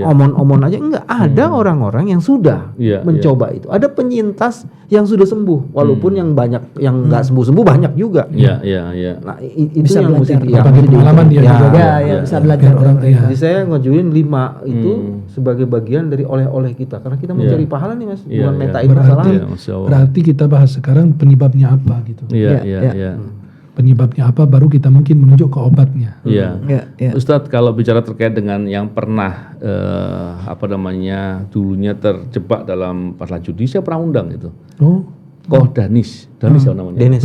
omon-omon aja enggak. Ada orang-orang yang sudah mencoba itu. Ada penyintas yang sudah sembuh, walaupun yang banyak yang enggak sembuh-sembuh banyak juga. Nah, itu bisa yang mesti pengalaman dia juga. Bisa belajar orang. Jadi saya ngajuin 5 itu sebagai bagian dari oleh-oleh kita, karena kita mencari pahala nih Mas, bukan metain masalah. Berarti kita bahas sekarang penyebabnya apa gitu. Penyebabnya apa, baru kita mungkin menunjuk ke obatnya. Ustadz, kalau bicara terkait dengan yang pernah dulunya terjebak dalam masalah judi, saya pernah undang itu. Koh Danis namanya. Danis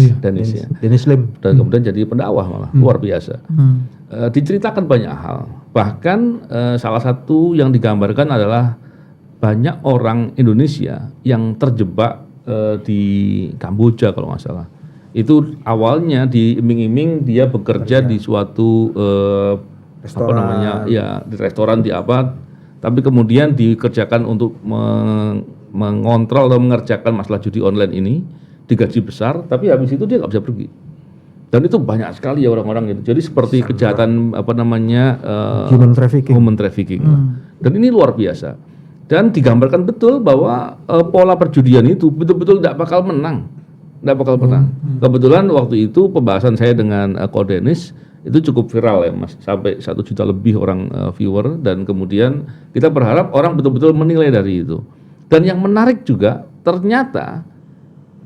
ya. Danis Lim. Dan kemudian jadi pendakwah malah luar biasa. Diceritakan banyak hal. Bahkan salah satu yang digambarkan adalah banyak orang Indonesia yang terjebak di Kamboja kalau nggak salah. Itu awalnya diiming-iming dia bekerja di suatu restoran. di restoran di apa, tapi kemudian dikerjakan untuk mengontrol atau mengerjakan masalah judi online ini, digaji besar, tapi habis itu dia nggak bisa pergi. Dan itu banyak sekali ya orang-orang itu. Jadi seperti kejahatan human trafficking. Dan ini luar biasa. Dan digambarkan betul bahwa pola perjudian itu betul-betul tidak bakal menang. Kebetulan waktu itu pembahasan saya dengan Koh Danis itu cukup viral ya Mas, sampai 1 juta lebih orang viewer, dan kemudian kita berharap orang betul-betul menilai dari itu. Dan yang menarik juga ternyata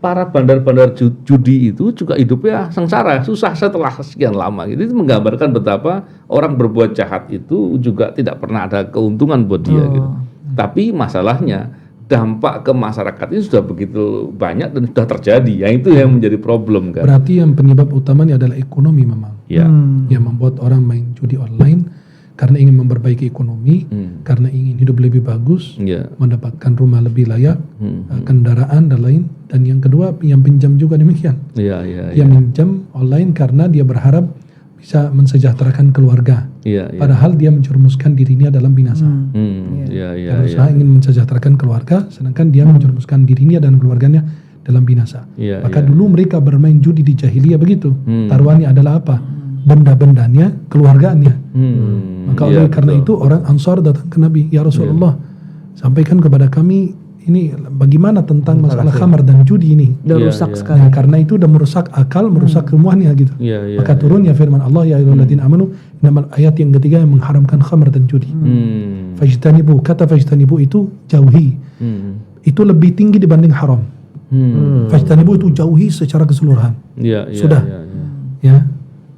para bandar-bandar judi itu juga hidupnya sengsara, susah setelah sekian lama. Itu menggambarkan betapa orang berbuat jahat itu juga tidak pernah ada keuntungan buat dia gitu. Tapi masalahnya dampak ke masyarakat ini sudah begitu banyak dan sudah terjadi. Yang itu yang menjadi problem kan. Berarti yang penyebab utamanya adalah ekonomi memang. Yang membuat orang main judi online karena ingin memperbaiki ekonomi, karena ingin hidup lebih bagus, mendapatkan rumah lebih layak, kendaraan dan lain. Dan yang kedua yang pinjam juga demikian. Yang pinjam online karena dia berharap bisa mensejahterakan keluarga. Padahal dia menjerumuskan dirinya dalam binasa. Berusaha ingin mensejahterakan keluarga, sedangkan dia menjerumuskan dirinya dan keluarganya dalam binasa. Maka dulu mereka bermain judi di jahiliyah begitu. Taruhannya adalah apa? Benda-bendanya, keluargaannya. Maka oleh karena itu orang Ansar datang ke Nabi, ya Rasulullah, sampaikan kepada kami ini bagaimana tentang masalah khamar dan judi ini. Udah rusak sekali. Karena itu udah merusak akal, merusak semuanya gitu. Maka turun ya firman Allah, ya ayyuhalladzina amanu, nama ayat yang ketiga yang mengharamkan khamar dan judi. Fajtanibu, kata fajtanibu itu jauhi. Itu lebih tinggi dibanding haram. Fajtanibu itu jauhi secara keseluruhan. Sudah.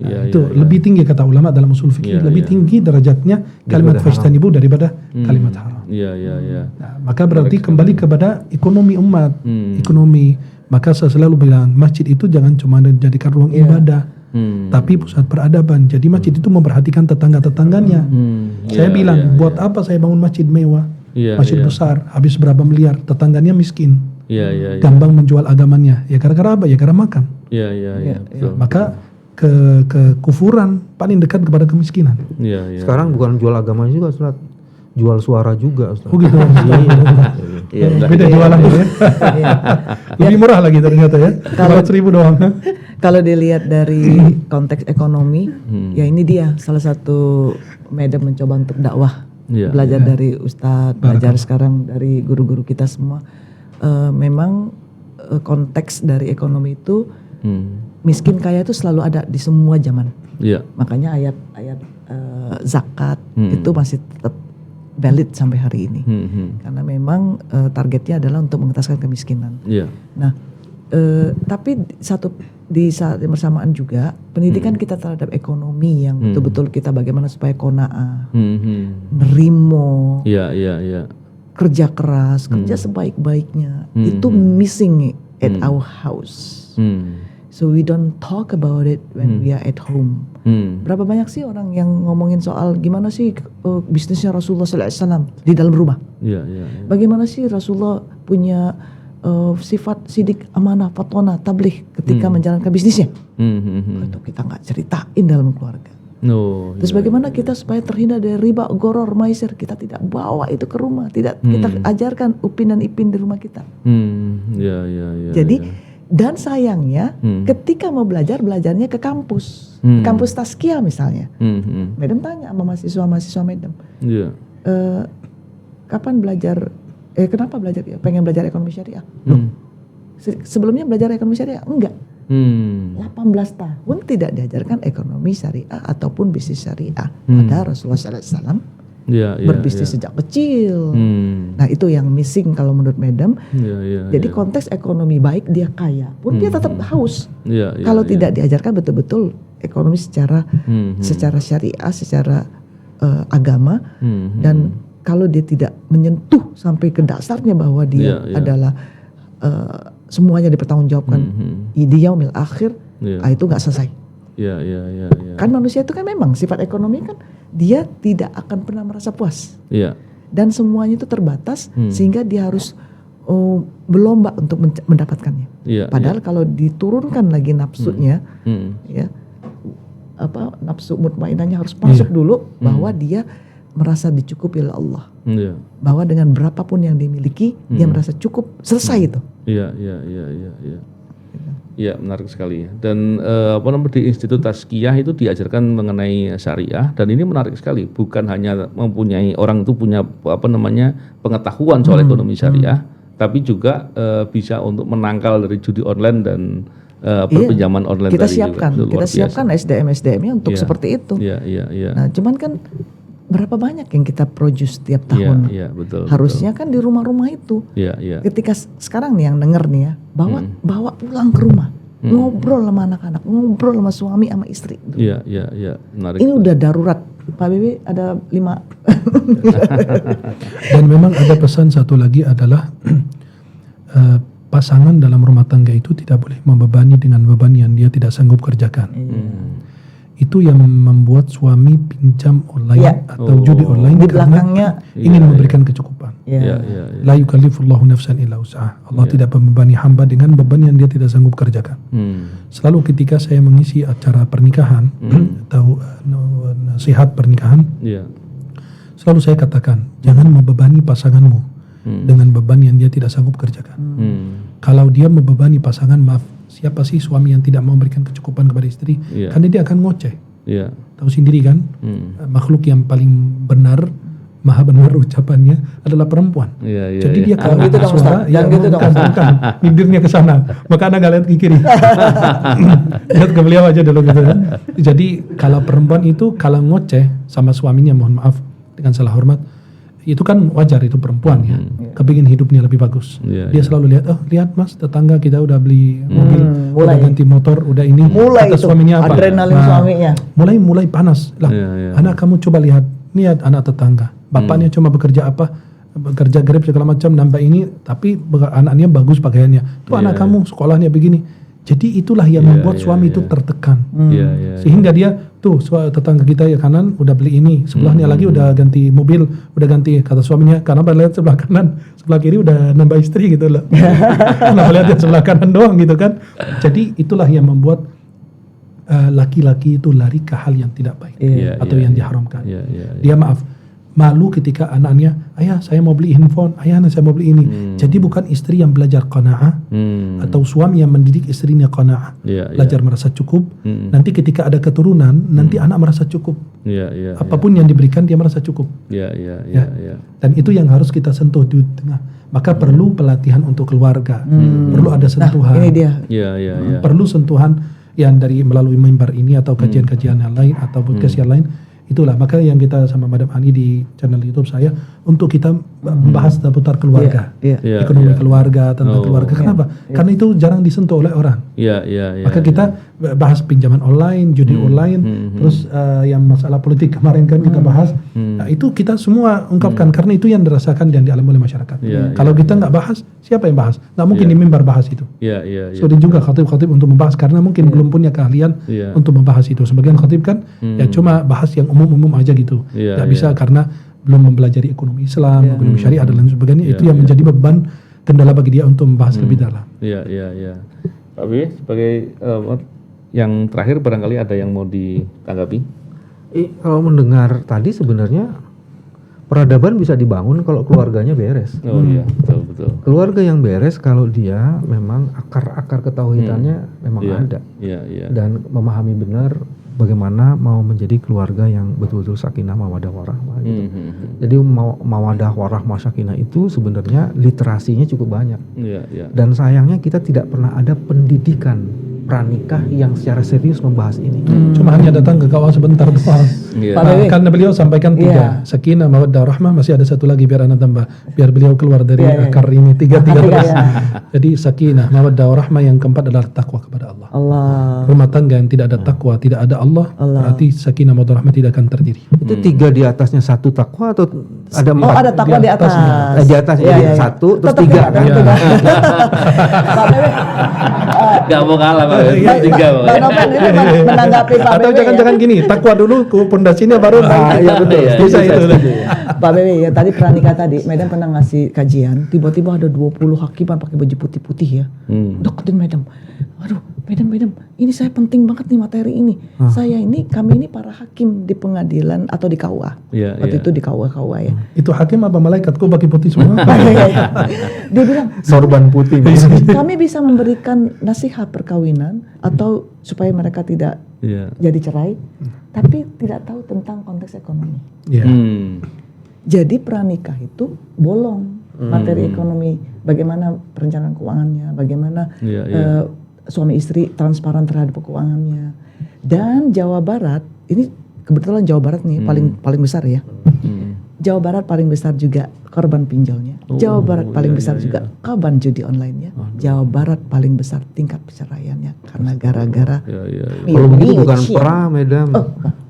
Itu lebih tinggi kata ulama dalam usul fikih, lebih tinggi derajatnya kalimat fajtanibu daripada kalimat haram. Nah, maka berarti kembali kepada ekonomi umat, ekonomi. Maka saya selalu bilang masjid itu jangan cuma dijadikan ruang ibadah, tapi pusat peradaban. Jadi masjid itu memperhatikan tetangga-tetangganya. Saya bilang buat apa saya bangun masjid mewah, masjid besar, habis berapa miliar, tetangganya miskin, gampang menjual agamanya. Ya gara-gara apa? Ya karena makan. Maka kekufuran paling dekat kepada kemiskinan. Sekarang bukan jual agama juga, Ustaz. Jual suara juga, Ustaz. Oh gitu. Beda jualan ya. Lebih murah lagi ternyata ya. 400.000 doang. Kalau dilihat dari konteks ekonomi, ya ini dia salah satu medan mencoba untuk dakwah. Belajar dari Ustadz, belajar sekarang dari guru-guru kita semua. Memang konteks dari ekonomi itu miskin kaya itu selalu ada di semua zaman. Makanya ayat-ayat zakat itu masih tetap valid sampai hari ini. Karena memang targetnya adalah untuk mengentaskan kemiskinan. Nah, tapi di saat yang bersamaan juga pendidikan kita terhadap ekonomi yang betul-betul kita bagaimana supaya qanaah, nerimo, kerja keras, kerja sebaik-baiknya, itu missing at our house. So we don't talk about it when we are at home. Berapa banyak sih orang yang ngomongin soal gimana sih bisnisnya Rasulullah SAW di dalam rumah? Bagaimana sih Rasulullah punya sifat sidik, amanah, fatona, tabligh ketika menjalankan bisnisnya? Itu kita nggak ceritain dalam keluarga. Terus bagaimana kita supaya terhindar dari riba, goror, maisir? Kita tidak bawa itu ke rumah, tidak kita ajarkan upin dan ipin di rumah kita. Jadi Dan sayangnya ketika mau belajarnya ke kampus, kampus Tazkiyah misalnya. Madam tanya sama mahasiswa Madam, kapan belajar? Kenapa belajar? Pengen belajar ekonomi syariah? Sebelumnya belajar ekonomi syariah? Enggak. 18 tahun tidak diajarkan ekonomi syariah ataupun bisnis syariah. Padahal Rasulullah SAW berbisnis sejak kecil. Nah itu yang missing kalau menurut Madam. Jadi konteks ekonomi baik dia kaya pun dia tetap haus. Kalau tidak diajarkan betul-betul ekonomi secara syariah, secara agama, dan kalau dia tidak menyentuh sampai ke dasarnya bahwa dia adalah semuanya dipertanggungjawabkan di yaumil akhir, itu nggak selesai. Kan manusia itu kan memang sifat ekonomi kan dia tidak akan pernah merasa puas. Dan semuanya itu terbatas sehingga dia harus berlomba untuk mendapatkannya. Padahal kalau diturunkan lagi nafsunya, nafsu mutmainnahnya harus masuk dulu bahwa dia merasa dicukupi oleh Allah, bahwa dengan berapapun yang dimiliki dia merasa cukup, selesai itu. Iya, menarik sekali. Dan di Institut Tazkiyah itu diajarkan mengenai syariah, dan ini menarik sekali. Bukan hanya mempunyai orang itu punya pengetahuan soal ekonomi syariah, tapi juga bisa untuk menangkal dari judi online dan perpinjaman online. Kita siapkan SDM-nya untuk seperti itu. Nah, cuman kan berapa banyak yang kita produce tiap tahun? Betul, harusnya kan di rumah-rumah itu. Ketika sekarang nih yang denger nih ya, bawa pulang ke rumah, ngobrol sama anak-anak, ngobrol sama suami sama istri. Menarik. Ini udah darurat. Pak Bebe ada 5. Dan memang ada pesan satu lagi adalah pasangan dalam rumah tangga itu tidak boleh membebani dengan beban yang dia tidak sanggup kerjakan. Itu yang membuat suami pinjam online atau judi online di karena belakangnya ingin memberikan kecukupan. La yukallifullahu nafsan illa wus'aha. Allah tidak membebani hamba dengan beban yang dia tidak sanggup kerjakan. Selalu ketika saya mengisi acara pernikahan atau nasihat pernikahan, selalu saya katakan jangan membebani pasanganmu dengan beban yang dia tidak sanggup kerjakan. Kalau dia membebani pasangan, maaf, siapa sih suami yang tidak mau memberikan kecukupan kepada istri? Karena dia akan ngoceh. Tahu sendiri kan, makhluk yang paling benar, maha benar ucapannya adalah perempuan. Jadi dia kalau gitu dong, suara, bukan, bibirnya ke sana. Maka Anda nggak lihat ke kiri. Lihat ke beliau aja dulu gitu kan. Jadi kalau perempuan itu kalau ngoceh sama suaminya, mohon maaf dengan salah hormat, itu kan wajar, itu perempuan ya, kepingin hidupnya lebih bagus. Dia selalu lihat, lihat mas, tetangga kita udah beli mobil, udah ganti motor, udah ini, kata suaminya apa? Adrenalin suaminya. Mulai panas lah. Anak kamu coba lihat anak tetangga, bapaknya cuma bekerja bekerja Grab segala macam, nambah ini, tapi anaknya bagus pakaiannya. Tuh anak kamu sekolahnya begini. Jadi itulah yang membuat suami itu tertekan. Sehingga dia tuh tetangga kita ya kanan udah beli ini, sebelahnya lagi udah ganti mobil, udah ganti, kata suaminya, karena lihat sebelah kanan, sebelah kiri udah nambah istri gitu loh. Kenapa lihat sebelah kanan doang gitu kan. Jadi itulah yang membuat laki-laki itu lari ke hal yang tidak baik atau yang diharamkan. Dia malu ketika anaknya, ayah saya mau beli handphone, ayah saya mau beli ini. Jadi bukan istri yang belajar qanaah atau suami yang mendidik istrinya qanaah, belajar merasa cukup. Nanti ketika ada keturunan, nanti anak merasa cukup. Apapun yang diberikan dia merasa cukup. Dan itu yang harus kita sentuh di tengah. Maka perlu pelatihan untuk keluarga, perlu ada sentuhan. Nah, ini dia. Perlu sentuhan yang dari melalui mimbar ini atau kajian-kajian yang lain atau podcast yang lain. Itulah maka yang kita sama Madam Ani di channel YouTube saya untuk kita membahas seputar keluarga, ekonomi keluarga, tentang keluarga. Kenapa? Karena itu jarang disentuh oleh orang. Maka kita bahas pinjaman online, judi online, terus yang masalah politik kemarin kan kita bahas. Nah, itu kita semua ungkapkan karena itu yang dirasakan dan dialami oleh masyarakat. Kalau kita nggak bahas, siapa yang bahas? Nggak mungkin di mimbar bahas itu. Sudah juga khatib-khatib untuk membahas karena mungkin belum punya keahlian untuk membahas itu. Sebagian khatib kan ya cuma bahas yang umum aja gitu, nggak bisa karena belum mempelajari ekonomi Islam, ekonomi syariah dan lain sebagainya. Itu yang menjadi beban kendala bagi dia untuk membahas lebih dalam. Pak Bibi, sebagai yang terakhir barangkali ada yang mau ditanggapi? Kalau mendengar tadi sebenarnya peradaban bisa dibangun kalau keluarganya beres. Oh iya, betul. Keluarga yang beres kalau dia memang akar ketauhidannya memang ada. Iya. Dan memahami benar bagaimana mau menjadi keluarga yang betul-betul sakinah mawaddah warahmah gitu. Jadi mawaddah warahmah sakinah itu sebenarnya literasinya cukup banyak. Iya. Dan sayangnya kita tidak pernah ada pendidikan pranikah yang secara serius membahas ini. Cuma hanya datang ke kawah sebentar doang. Karena beliau sampaikan 3, sakinah, mawaddah, rahmah, masih ada satu lagi biar anda tambah, biar beliau keluar dari akar ini 3 terus. Jadi sakinah, mawaddah, rahmah, yang keempat adalah takwa kepada Allah. Rumah tangga yang tidak ada takwa, tidak ada Allah, berarti sakinah, mawaddah, rahmah tidak akan terdiri. Itu 3 di atasnya 1 takwa atau ada 4? Oh, ada takwa di atas. Di atasnya 1 terus 3 kan? Pak Bewe, Gak mau kalah Pak. 3 Pak Noven ini menanggapi Pak Atau Bewe jangan-jangan gini, takwa dulu, pondasinya baru. Iya betul. Bisa itu. Pak Bewe ya, tadi pranikah tadi, Madam pernah ngasih kajian, tiba-tiba ada 20 hakiman pakai baju putih-putih ya, deketin Madam. Aduh, Madam, ini saya penting banget nih materi ini. Kami ini para hakim di pengadilan atau di KUA. Waktu itu di KUA ya. Itu hakim apa malaikat? Kok pakai putih semua? Dia bilang, sorban putih. kami bisa memberikan nasihat perkawinan atau supaya mereka tidak jadi cerai, tapi tidak tahu tentang konteks ekonomi. Jadi pranikah itu bolong materi ekonomi, bagaimana perencanaan keuangannya, bagaimana suami istri transparan terhadap keuangannya. Dan Jawa Barat ini kebetulan Jawa Barat nih paling besar ya. Jawa Barat paling besar juga korban pinjolnya. Jawa Barat paling besar juga korban judi online-nya. Jawa Barat paling besar tingkat perceraiannya karena gara-gara Kalau begitu bukan pra, Madam.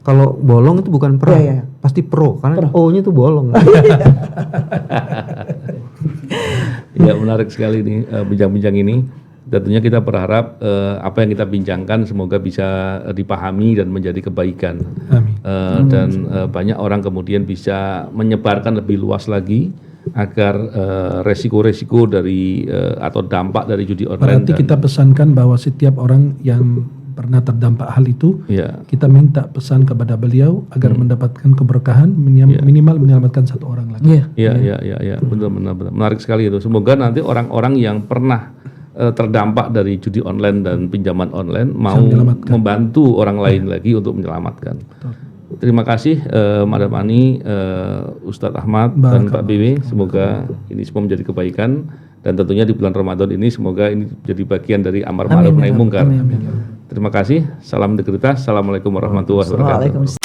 Kalau bolong itu bukan pra, pasti pro karena O-nya itu bolong. Ya, menarik sekali nih bincang-bincang ini. Tentunya kita berharap apa yang kita bincangkan semoga bisa dipahami dan menjadi kebaikan. Amin. Dan banyak orang kemudian bisa menyebarkan lebih luas lagi agar resiko-resiko dari atau dampak dari judi online. Berarti kita pesankan bahwa setiap orang yang pernah terdampak hal itu, kita minta pesan kepada beliau agar mendapatkan keberkahan, minimal menyelamatkan 1 orang lagi. Iya, benar. Menarik sekali itu. Semoga nanti orang-orang yang pernah terdampak dari judi online dan pinjaman online mau membantu orang lain lagi untuk menyelamatkan. Terima kasih Madam Ani, Ustadz Ahmad dan Pak Bewe. Semoga ini semua menjadi kebaikan dan tentunya di bulan Ramadan ini semoga ini jadi bagian dari amar ma'ruf nahi mungkar. Terima kasih. Salam integritas. Assalamualaikum warahmatullahi wabarakatuh.